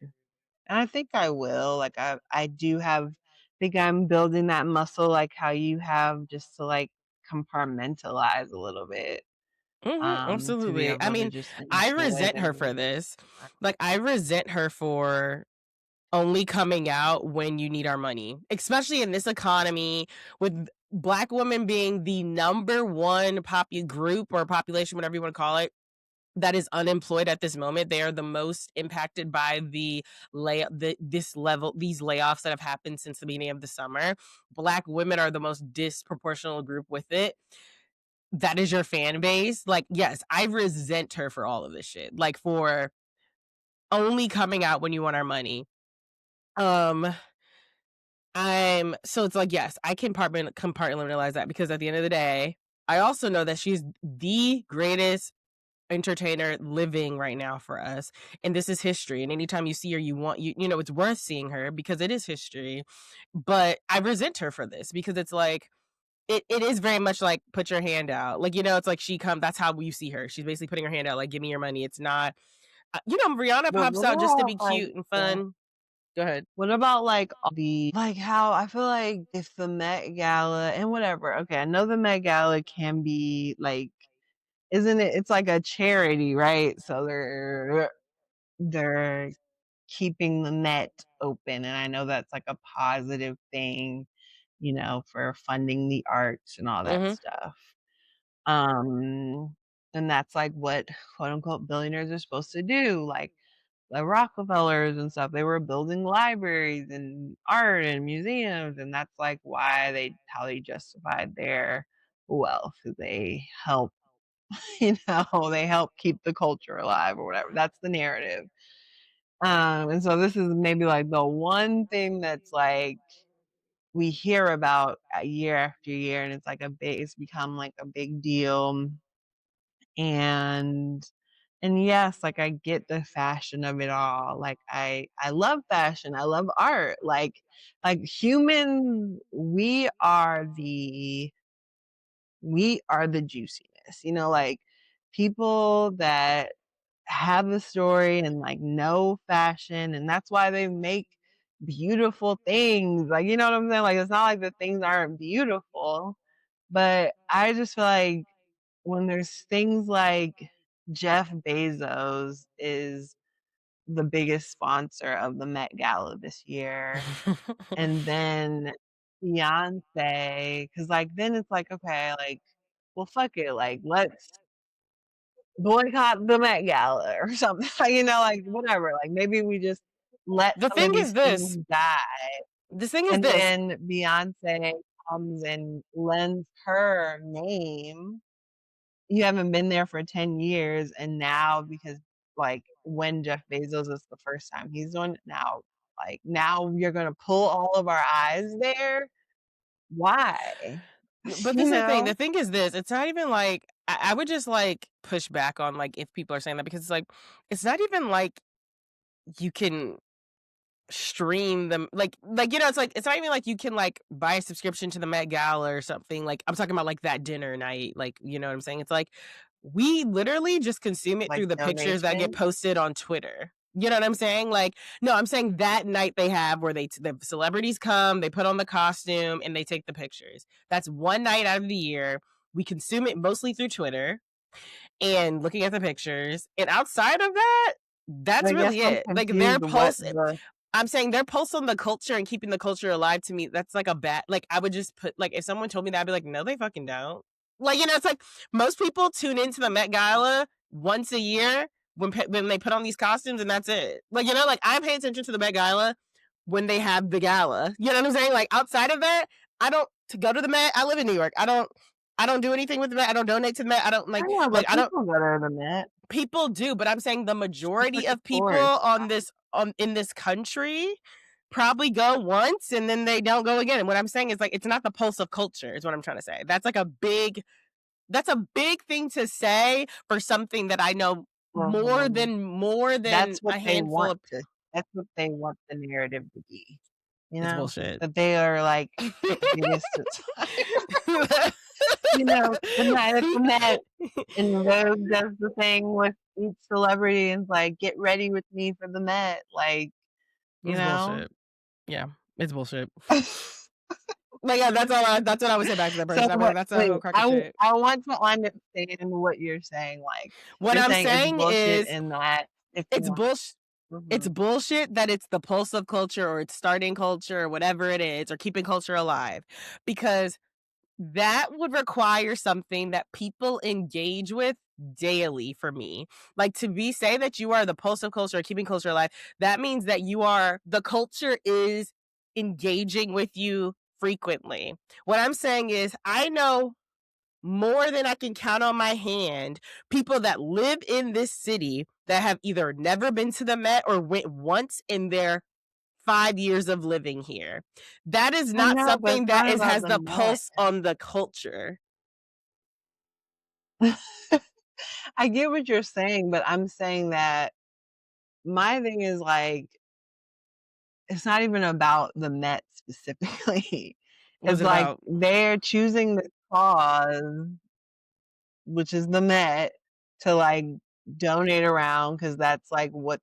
and I think I will. Like I do have think I'm building that muscle like how you have just to like compartmentalize a little bit to be Absolutely. I able to mean, just I enjoy resent the her for music. this. Like I resent her for only coming out when you need our money, especially in this economy with Black women being the number one group or population, whatever you want to call it, that is unemployed at this moment. They are the most impacted by these layoffs that have happened since the beginning of the summer. Black women are the most disproportional group with it. That is your fan base. Like, yes, I resent her for all of this shit. Like for only coming out when you want our money. Um, I'm so it's like, yes, I can compartmentalize that because at the end of the day, I also know that she's the greatest entertainer living right now for us, and this is history, and anytime you see her, it's worth seeing her because it is history, but I resent her for this because it's like it is very much like, "Put your hand out." Like, it's like that's how you see her. She's basically putting her hand out like, "Give me your money." It's not Rihanna But pops what out just to about be like cute and yeah. fun. Go ahead. What about like all the like how I feel like if the Met Gala and whatever, okay, I know the Met Gala can be like isn't it it's like a charity, right? So they're keeping the Met open and I know that's like a positive thing, for funding the arts and all that Mhm. stuff. Um, and that's like what quote unquote billionaires are supposed to do. Like the Rockefellers and stuff, they were building libraries and art and museums, and that's like why how they justified their wealth. 'Cause they help, they help keep the culture alive or whatever. That's the narrative. And so this is maybe like the one thing that's like we hear about year after year, and it's become like a big deal. And yes, like I get the fashion of it all. Like I love fashion. I love art. Like humans, we are the juiciness. Like people that have a story and like know fashion and that's why they make beautiful things. Like, you know what I'm saying? Like, it's not like the things aren't beautiful, but I just feel like when there's things like Jeff Bezos is the biggest sponsor of the Met Gala this year, and then Beyonce, because like then it's like, okay, like, well, fuck it, like let's boycott the Met Gala or something. You know, like whatever. Like maybe we just let The some of thing is these this. things die. The thing is And this. then Beyonce comes and lends her name. You haven't been there for 10 years, and now because, like, when Jeff Bezos is the first time he's doing it, now, like, now you're gonna pull all of our eyes there? Why? But You this is the thing. know? The thing is this. It's not even like I would just like push back on like if people are saying that because it's like it's not even like you can stream them like you know it's not even like you can like buy a subscription to the Met Gala or something. Like I'm talking about like that dinner night, like you know what I'm saying. It's like we literally just consume it Like through the pictures that get donation? posted on Twitter. You know what I'm saying? Like no, I'm saying that night they have where the celebrities come, they put on the costume and they take the pictures. That's one night out of the year. We consume it mostly through Twitter and looking at the pictures. And outside of that, that's I guess really I'm it. Like their confused what pulse the I'm saying their pulse on the culture and keeping the culture alive to me, that's like a bad like I would just put like if someone told me that I'd be like, no, they fucking don't. Like, you know, it's like most people tune into the Met Gala once a year when they put on these costumes and that's it. Like, you know, like I pay attention to the Met Gala when they have the gala. You know what I'm saying? Like outside of that, I don't to go to the Met. I live in New York. I don't do anything with the Met. I don't donate to the Met. I don't I know, like but I don't people go to the Met. people do, but I'm saying the It's majority like a of people tourist on spot. this in this country probably go once and then they don't go again. And what I'm saying is like it's not the pulse of culture, is what I'm trying to say. That's a big thing to say for something that I know Mhm. more than That's what a they handful want of to that's what they want the narrative to be, you it's know? bullshit. That they are, like, the biggest you know, the night at the Met, and Vogue does the thing with each celebrity and it's like, "Get ready with me for the Met," like, you It's know? bullshit. Yeah, it's bullshit. But yeah, that's what I would say back to that So, person. I'd be like, what that's a wait, whole crock of shit. I want to understand what you're saying, like, What you're I'm saying it's saying bullshit is in that if you it's want bullshit. It's mhm. bullshit that it's the pulse of culture or it's starting culture or whatever it is or keeping culture alive because that would require something that people engage with daily for me. Like to be say that you are the pulse of culture or keeping culture alive, that means that you are the culture is engaging with you frequently. What I'm saying is I know more than I can count on my hand people that live in this city that have either never been to the Met or went once in their 5 years of living here. That is I not know, but something it's that not is about has the the Met. pulse on the culture. I get what you're saying, but I'm saying that my thing is, like, it's not even about the Met specifically. What's It's it like about? they're choosing the cause, which is the Met, to, like, donate around because that's, like, what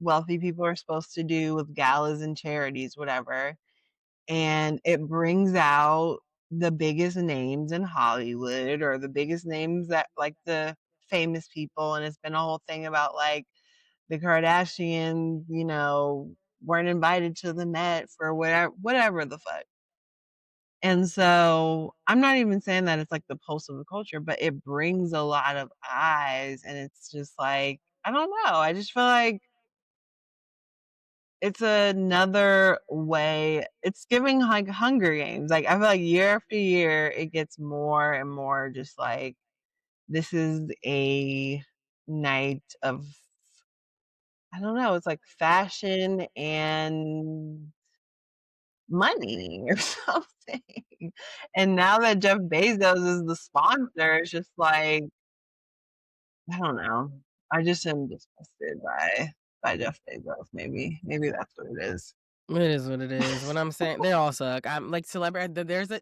wealthy people are supposed to do with galas and charities, whatever, and it brings out the biggest names in Hollywood or the biggest names that like the famous people, and it's been a whole thing about, like, the Kardashians, you know, weren't invited to the Met for whatever the fuck. And so, I'm not even saying that it's like the pulse of the culture, but it brings a lot of eyes, and it's just like, I don't know, I just feel like it's another way it's giving, like, Hunger Games, like, I feel like year after year, it gets more and more just like, this is a night of I don't know, it's like fashion and money or something. And now that Jeff Bezos is the sponsor, it's just like, I don't know. I just am disgusted by Jeff Bezos, maybe. Maybe that's what it is. It is what it is. What I'm saying, they all suck. I'm like celebrity.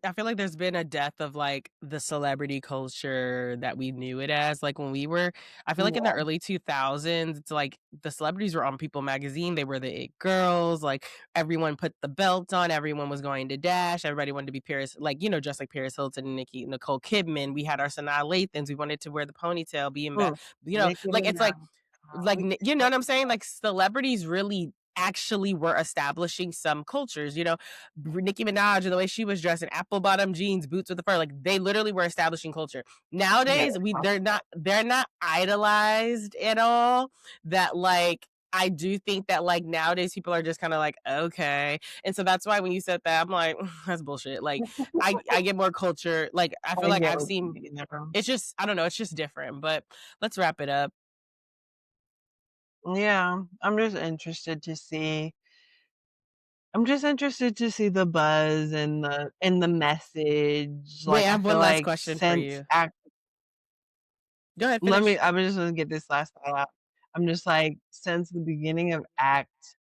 I feel like there's been a death of like the celebrity culture that we knew it as. Like when we were, I feel like in the Yeah. early 2000s, it's like the celebrities were on People magazine. They were the it girls. Like everyone put the belt on. Everyone was going to Dash. Everybody wanted to be Paris, like, you know, just like Paris Hilton and Nicole Kidman. We had our Sanaa Lathans. We wanted to wear the ponytail, be in back, Mm. you know, Nicki like it's Minaj. like We you know still what I'm saying? Like celebrities really actually were establishing some cultures, you know, Nicki Minaj and the way she was dressed in apple bottom jeans, boots with the fur, like they literally were establishing culture. yeah. Nowadays, they're not idolized at all. That like I do think that like nowadays people are just kind of like okay, and so that's why when you said that, I'm like that's bullshit. Like I get more culture. Like I feel I like get I've what you seen. mean there. It's just I don't know. It's just different. But let's wrap it up. Yeah, I'm just interested to see the buzz and the message. Wait, Like I I have feel one last like question for since you. act Go ahead, let me finish. I'm just gonna get this last thought out. I'm just like since the beginning of Act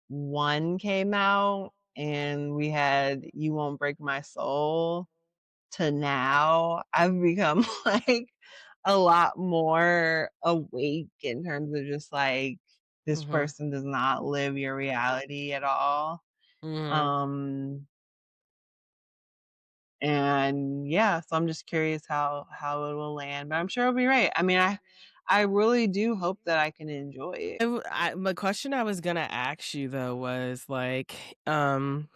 1 came out and we had You Won't Break My Soul to now, I've become like a lot more awake in terms of just like this Mhm. person does not live your reality at all. Mhm. Um and yeah, so I'm just curious how it will land, but I'm sure it'll be right. I mean, I really do hope that I can enjoy it. The question I was gonna ask you though was like, um,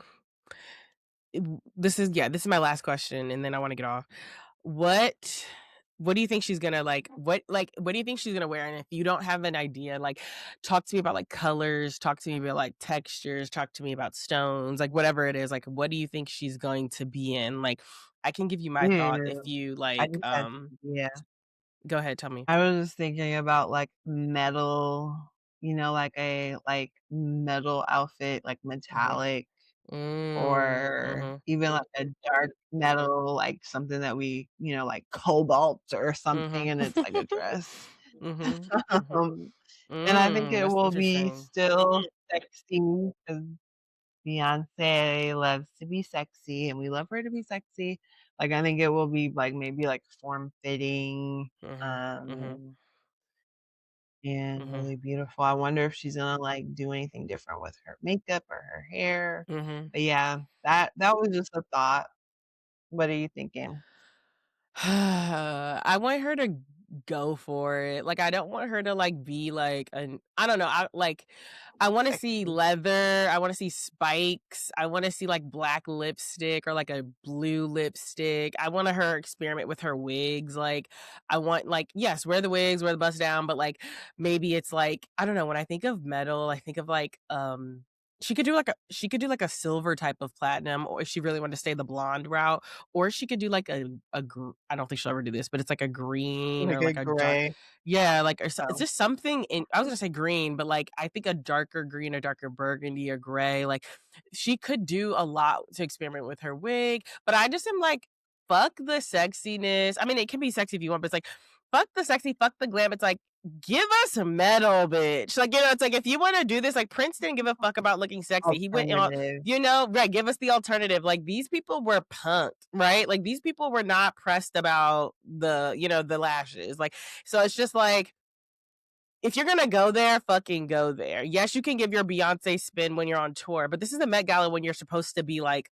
this is my last question, and then I want to get off. What what do you think she's gonna what do you think she's gonna wear? And if you don't have an idea, like talk to me about like colors, talk to me about like textures, talk to me about stones, like whatever it is, like what do you think she's going to be in? Like I can give you my thought Yeah, if you I like just had yeah. go ahead, tell me. I was just thinking about like metal, like a metal outfit, like Mhm. metallic or Mhm. even like a dark metal, like something that like cobalt or something, Mhm. and it's like a dress. Mhm. Mhm. Um, and I think it That's will be interesting. still sexy because Beyonce loves to be sexy, and we love her to be sexy. Like, I think it will be, like, maybe, like, form-fitting, Mhm. Mhm. um, and Mhm. really beautiful. I wonder if she's gonna, like, do anything different with her makeup or her hair. Mhm. But, yeah, that was just a thought. What are you thinking? I want her to go for it. Like, I don't want her to, like, be, like, an I don't know, I wanna see Sexy. leather, I wanna see spikes, I wanna see, like, black lipstick or, like, a blue lipstick. I want her experiment with her wigs, like, I want like, yes, wear the wigs, wear the bust down, but, like, maybe it's, like I don't know, when I think of metal, I think of, like, she could do, like, a silver type of platinum, or if she really wanted to stay the blonde route, or she could do like I don't think she'll ever do this, but it's like a green Like or a like a dark gray yeah, like it's tone. just something in I was gonna say green, but like I think a darker green or darker burgundy or gray. Like she could do a lot to experiment with her wig, but I just am like, fuck the sexiness. I mean, it can be sexy if you want, but it's like fuck the sexy, fuck the glam. It's like give us metal, bitch. Like, you know, it's like if you want to do this, like Prince didn't give a fuck about looking sexy. He went on, Alternative. you know, right, give us the alternative. Like these people were punked, right? Like these people were not pressed about the, you know, the lashes. Like, so it's just like, if you're gonna go there, fucking go there. Yes, you can give your Beyonce spin when you're on tour, but this is the Met Gala when you're supposed to be like,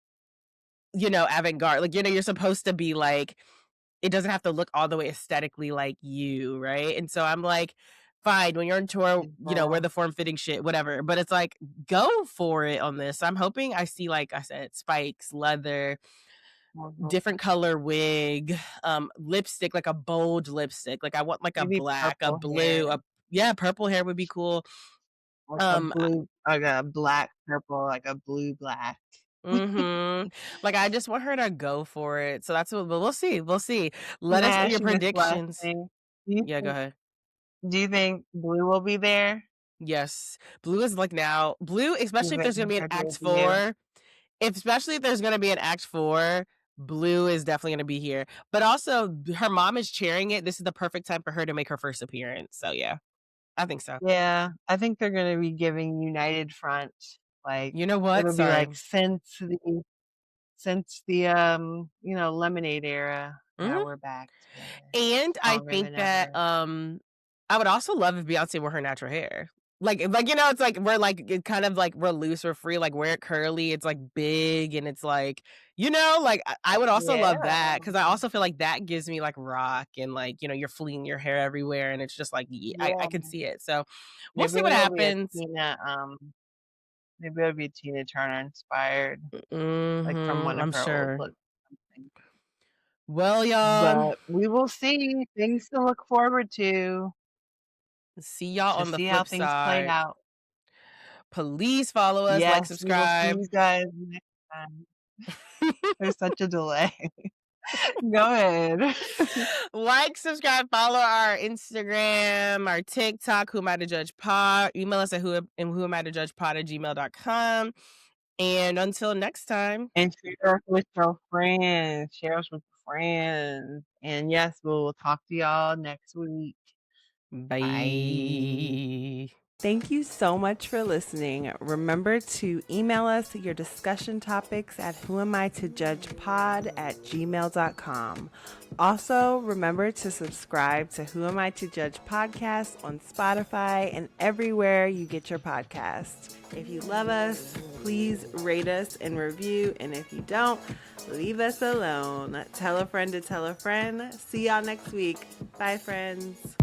you know, avant-garde. Like, you know, you're supposed to be like, it doesn't have to look all the way aesthetically like you, right? And so I'm like, fine, when you're on tour, you know, wear People. the form fitting shit, whatever. But it's like, go for it on this. I'm hoping I see, like I said, spikes, leather, Mhm. different color wig, lipstick, like a bold lipstick. Like I want like a Maybe black, a purple blue, hair. a yeah, purple hair would be cool. Um, Like a black purple, like a blue black. mhm. Like I just want her to go for it. So that's what but we'll see. We'll see. Can Let I us know ask your you this last predictions. thing? Do you Yeah, go think ahead. do you think Blue will be there? Yes. Blue is like now blue, You especially if think there's gonna be an her act debut? 4, especially if there's gonna be an act 4, blue is definitely gonna be here. But also her mom is chairing it. This is the perfect time for her to make her first appearance. So yeah, I think so. Yeah, I think they're gonna be giving United Front, Like, You know what? it'll be Sorry. like since the, lemonade era, now Mhm. we're back together And I stronger think than that, ever. I would also love if Beyonce wore her natural hair. It's like we're like it kind of like we're loose or free, like wear it curly, it's like big and it's like, like I would also love that Yeah. because I also feel like that gives me like rock and like, you're flinging your hair everywhere and it's just like I Yeah. can see it. So we'll Maybe see what it'll be a happens. maybe it'll be Tina Turner inspired, like, from one of I'm her old sure. looks or something. Well, y'all, But we will see, things to look forward see y'all to on the see how flip things play side. out. Please follow us, like, Yes, we will see subscribe. you guys next time. There's such a delay. Go ahead. Like, subscribe, follow our Instagram, our TikTok, Who Am I to Judge Pod. Email us at who am I to judge pod at gmail.com. And until next time, And share us with your friends. Share us with your friends. And yes, we'll talk to y'all next week. Bye. bye. Thank you so much for listening. Remember to email us your discussion topics at whoamitojudgepod@gmail.com. Also, remember to subscribe to Who Am I to Judge podcast on Spotify and everywhere you get your podcasts. If you love us, please rate us and review. And if you don't, leave us alone. Tell a friend to tell a friend. See y'all next week. Bye, friends.